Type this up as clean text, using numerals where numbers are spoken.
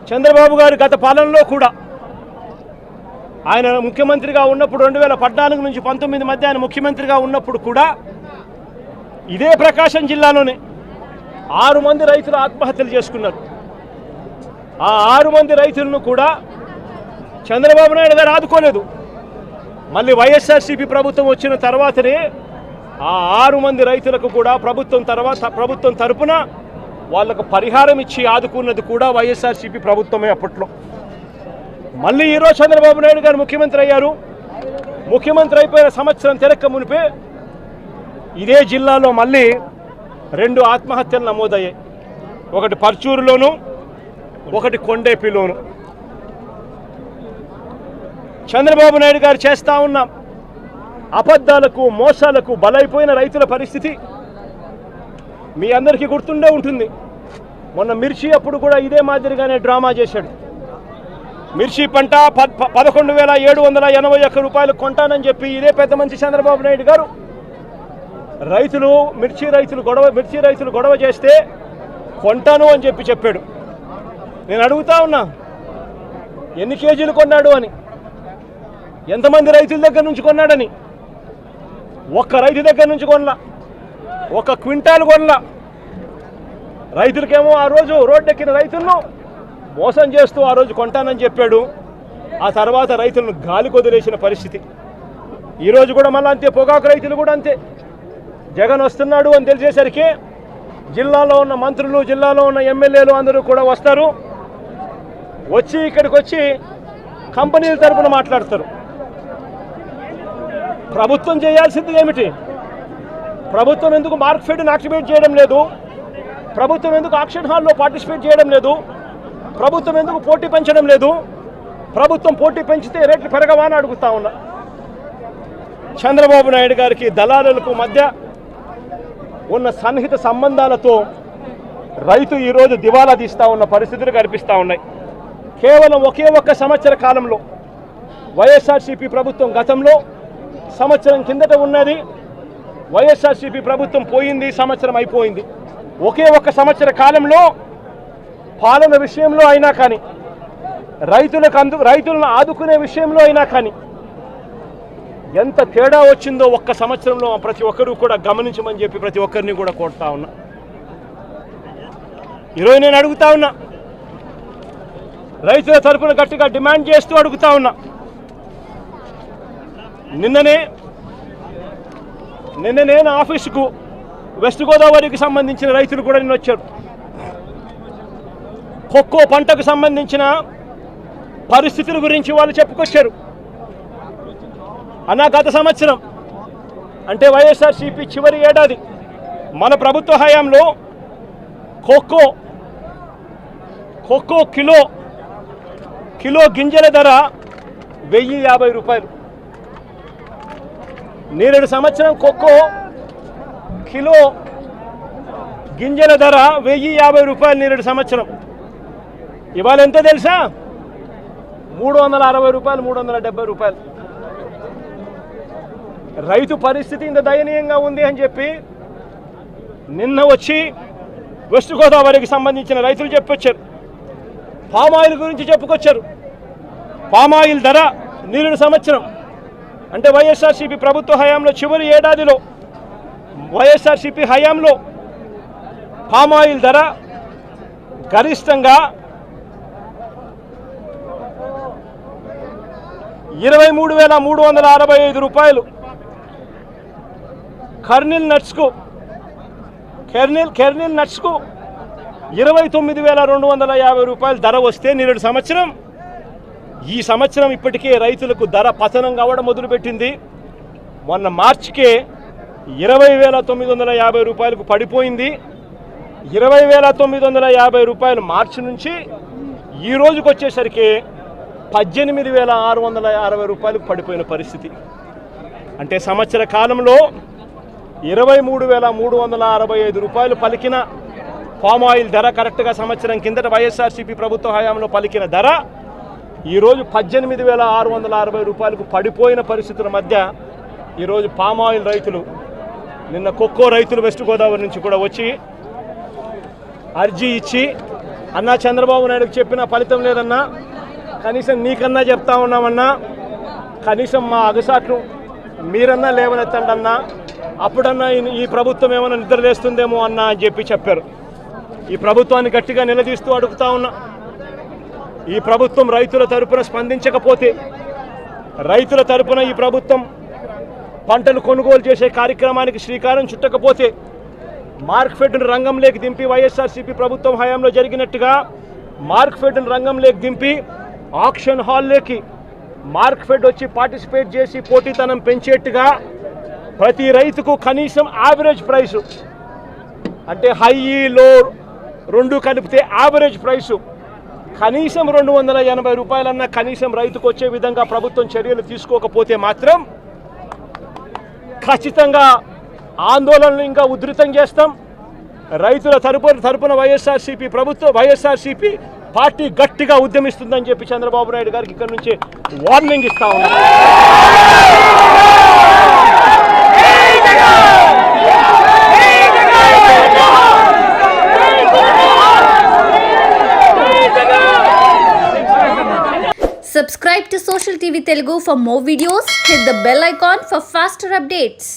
చంద్రబాబు గారు గత పాలనలో కూడా ఆయన ముఖ్యమంత్రిగా ఉన్నప్పుడు 2014 నుంచి 19 మధ్య ఆయన ముఖ్యమంత్రిగా ఉన్నప్పుడు కూడా ఇదే ప్రకాశం జిల్లాలోనే 6 మంది రైతులు ఆత్మహత్యలు చేసుకున్నారు. ఆ 6 మంది రైతులను కూడా చంద్రబాబు నాయుడు గారు ఆదుకోలేదు. మళ్ళీ వైఎస్ఆర్సీపీ ప్రభుత్వం వచ్చిన తర్వాతనే ఆ 6 మంది రైతులకు కూడా ప్రభుత్వం తరపున వాళ్ళకు పరిహారం ఇచ్చి ఆదుకున్నది కూడా వైఎస్ఆర్సీపీ ప్రభుత్వమే అప్పట్లో. మళ్ళీ ఈరోజు చంద్రబాబు నాయుడు గారు ముఖ్యమంత్రి అయ్యారు. ముఖ్యమంత్రి అయిపోయిన సంవత్సరం తిరక్క మునిపే ఇదే జిల్లాలో మళ్ళీ 2 ఆత్మహత్యలు నమోదయ్యాయి. ఒకటి పర్చూరులోను, ఒకటి కొండేపిలోను. చంద్రబాబు నాయుడు గారు చేస్తూ ఉన్న అబద్ధాలకు మోసాలకు బలైపోయిన రైతుల పరిస్థితి మీ అందరికీ గుర్తుండే ఉంటుంది. మొన్న మిర్చి అప్పుడు కూడా ఇదే మాదిరిగానే డ్రామా చేశాడు. మిర్చి పంట 11,781 రూపాయలు కొంటానని చెప్పి ఇదే పెద్ద మనిషి చంద్రబాబు నాయుడు గారు మిర్చి రైతులు గొడవ చేస్తే కొంటాను అని చెప్పాడు. నేను అడుగుతా ఉన్నా, ఎన్ని కేజీలు కొన్నాడు అని, ఎంతమంది రైతుల దగ్గర నుంచి కొన్నాడని. ఒక్క రైతు దగ్గర నుంచి కొనలా, 1 క్వింటాల్ కొనలా. రైతులకేమో ఆ రోజు రోడ్డెక్కిన రైతులను మోసం చేస్తూ ఆ రోజు కొంటానని చెప్పాడు. ఆ తర్వాత రైతులను గాలి కొదిలేసిన పరిస్థితి. ఈరోజు కూడా మళ్ళీ అంతే. పొగాకు రైతులు కూడా అంతే. జగన్ వస్తున్నాడు అని తెలిసేసరికి జిల్లాలో ఉన్న మంత్రులు, జిల్లాలో ఉన్న ఎమ్మెల్యేలు అందరూ కూడా వస్తారు. వచ్చి ఇక్కడికి వచ్చి కంపెనీల తరపున మాట్లాడతారు. ప్రభుత్వం చేయాల్సింది ఏమిటి? ప్రభుత్వం ఎందుకు మార్కెట్ని యాక్టివేట్ చేయడం లేదు? ప్రభుత్వం ఎందుకు ఆక్షన్ హాల్లో పార్టిసిపేట్ చేయడం లేదు? ప్రభుత్వం ఎందుకు పోటీ పెంచడం లేదు? ప్రభుత్వం పోటీ పెంచితే రేట్లు పెరగవా అని అడుగుతా ఉన్నా. చంద్రబాబు నాయుడు గారికి దళారులకు మధ్య ఉన్న సన్నిహిత సంబంధాలతో రైతు ఈరోజు దివాలా తీస్తూ ఉన్న పరిస్థితులు కనిపిస్తూ ఉన్నాయి. కేవలం ఒకే ఒక్క సంవత్సర కాలంలో వైఎస్ఆర్సీపీ ప్రభుత్వం గతంలో సంవత్సరం కిందట ఉన్నది, వైఎస్ఆర్సీపీ ప్రభుత్వం పోయింది, సంవత్సరం అయిపోయింది. ఒకే ఒక్క సంవత్సర కాలంలో పాలన విషయంలో అయినా కానీ, రైతులను ఆదుకునే విషయంలో అయినా కానీ ఎంత తేడా వచ్చిందో ఒక్క సంవత్సరంలో ప్రతి ఒక్కరూ కూడా గమనించమని చెప్పి ప్రతి ఒక్కరిని కూడా కోరుతా ఉన్నా. ఈరోజు నేను అడుగుతా ఉన్నా, రైతుల తరపున గట్టిగా డిమాండ్ చేస్తూ అడుగుతా ఉన్నా. నిన్ననే నా ఆఫీసుకు వెస్ట్ గోదావరికి సంబంధించిన రైతులు కూడా నిన్న వచ్చారు. కోకో పంటకు సంబంధించిన పరిస్థితుల గురించి వాళ్ళు చెప్పుకొచ్చారు. గత సంవత్సరం అంటే వైఎస్ఆర్సీపీ చివరి ఏడాది మన ప్రభుత్వ హయాంలో కోకో కిలో గింజల ధర 1,050 రూపాయలు. నేరేడు సంవత్సరం కోకో కిలో గింజల ధర 1,050 రూపాయలు నేరేడు సంవత్సరం. ఇవాళ ఎంతో తెలుసా? 360 రూపాయలు, 370 రూపాయలు. రైతు పరిస్థితి ఇంత దయనీయంగా ఉంది అని చెప్పి నిన్న వచ్చి వెస్ట్ గోదావరికి సంబంధించిన రైతులు చెప్పొచ్చారు. పామాయిల్ గురించి చెప్పుకొచ్చారు. పామాయిల్ ధర నేరేడు సంవత్సరం అంటే వైఎస్ఆర్సీపీ ప్రభుత్వ హయాంలో చివరి ఏడాదిలో వైఎస్ఆర్సీపీ హయాంలో పామాయిల్ ధర గరిష్టంగా 23,365 రూపాయలు. కెర్నిల్ నట్స్కు 29,250 రూపాయలు ధర వస్తే నేరేడు సంవత్సరం, ఈ సంవత్సరం ఇప్పటికే రైతులకు ధర పతనం కావడం మొదలుపెట్టింది. మొన్న మార్చికే 20,950 రూపాయలకు పడిపోయింది. 20,950 రూపాయలు మార్చి నుంచి ఈ రోజుకి వచ్చేసరికి 18,660 రూపాయలకు పడిపోయిన పరిస్థితి. అంటే సంవత్సర కాలంలో 23,365 రూపాయలు పలికిన పామాయిల్ ధర కరెక్ట్గా సంవత్సరం కిందట వైఎస్ఆర్సీపీ ప్రభుత్వ హయాంలో పలికిన ధర ఈరోజు 18,660 రూపాయలకు పడిపోయిన పరిస్థితుల మధ్య ఈరోజు పామాయిల్ రైతులు, నిన్న కోకో రైతులు వెస్ట్ గోదావరి నుంచి కూడా వచ్చి అర్జీ ఇచ్చి అన్నా చంద్రబాబు నాయుడుకి చెప్పిన ఫలితం లేదన్నా, కనీసం నీకన్నా చెప్తా ఉన్నామన్నా, కనీసం మా అగసాట్లు మీరన్నా లేవనెత్తండి అన్నా, అప్పుడన్నా ఈ ప్రభుత్వం ఏమైనా నిద్రలేస్తుందేమో అన్నా అని చెప్పారు. ఈ ప్రభుత్వాన్ని గట్టిగా నిలదీస్తూ అడుగుతా ఉన్నా, ఈ ప్రభుత్వం రైతుల తరపున స్పందించకపోతే, రైతుల తరపున ఈ ప్రభుత్వం పంటలు కొనుగోలు చేసే కార్యక్రమానికి శ్రీకారం చుట్టకపోతే, మార్క్ఫెడ్ను రంగంలోకి దింపి వైఎస్ఆర్సీపీ ప్రభుత్వం హయాంలో జరిగినట్టుగా మార్క్ఫెడ్ను రంగంలోకి దింపి ఆక్షన్ హాల్లోకి మార్క్ఫెడ్ వచ్చి పార్టిసిపేట్ చేసి పోటీతనం పెంచేట్టుగా ప్రతి రైతుకు కనీసం యావరేజ్ ప్రైసు, అంటే హై లో రెండు కలిపితే యావరేజ్ ప్రైసు కనీసం 280 రూపాయలన్నా కనీసం రైతుకు వచ్చే విధంగా ప్రభుత్వం చర్యలు తీసుకోకపోతే మాత్రం ఖచ్చితంగా ఆందోళనలు ఇంకా ఉధృతం చేస్తాం. రైతుల తరపున వైఎస్ఆర్సీపీ పార్టీ గట్టిగా ఉద్యమిస్తుందని చెప్పి చంద్రబాబు నాయుడు గారికి ఇక్కడ నుంచి వార్నింగ్ ఇస్తా ఉన్నారు. Subscribe to Social TV Telugu for more videos. Hit the bell icon for faster updates.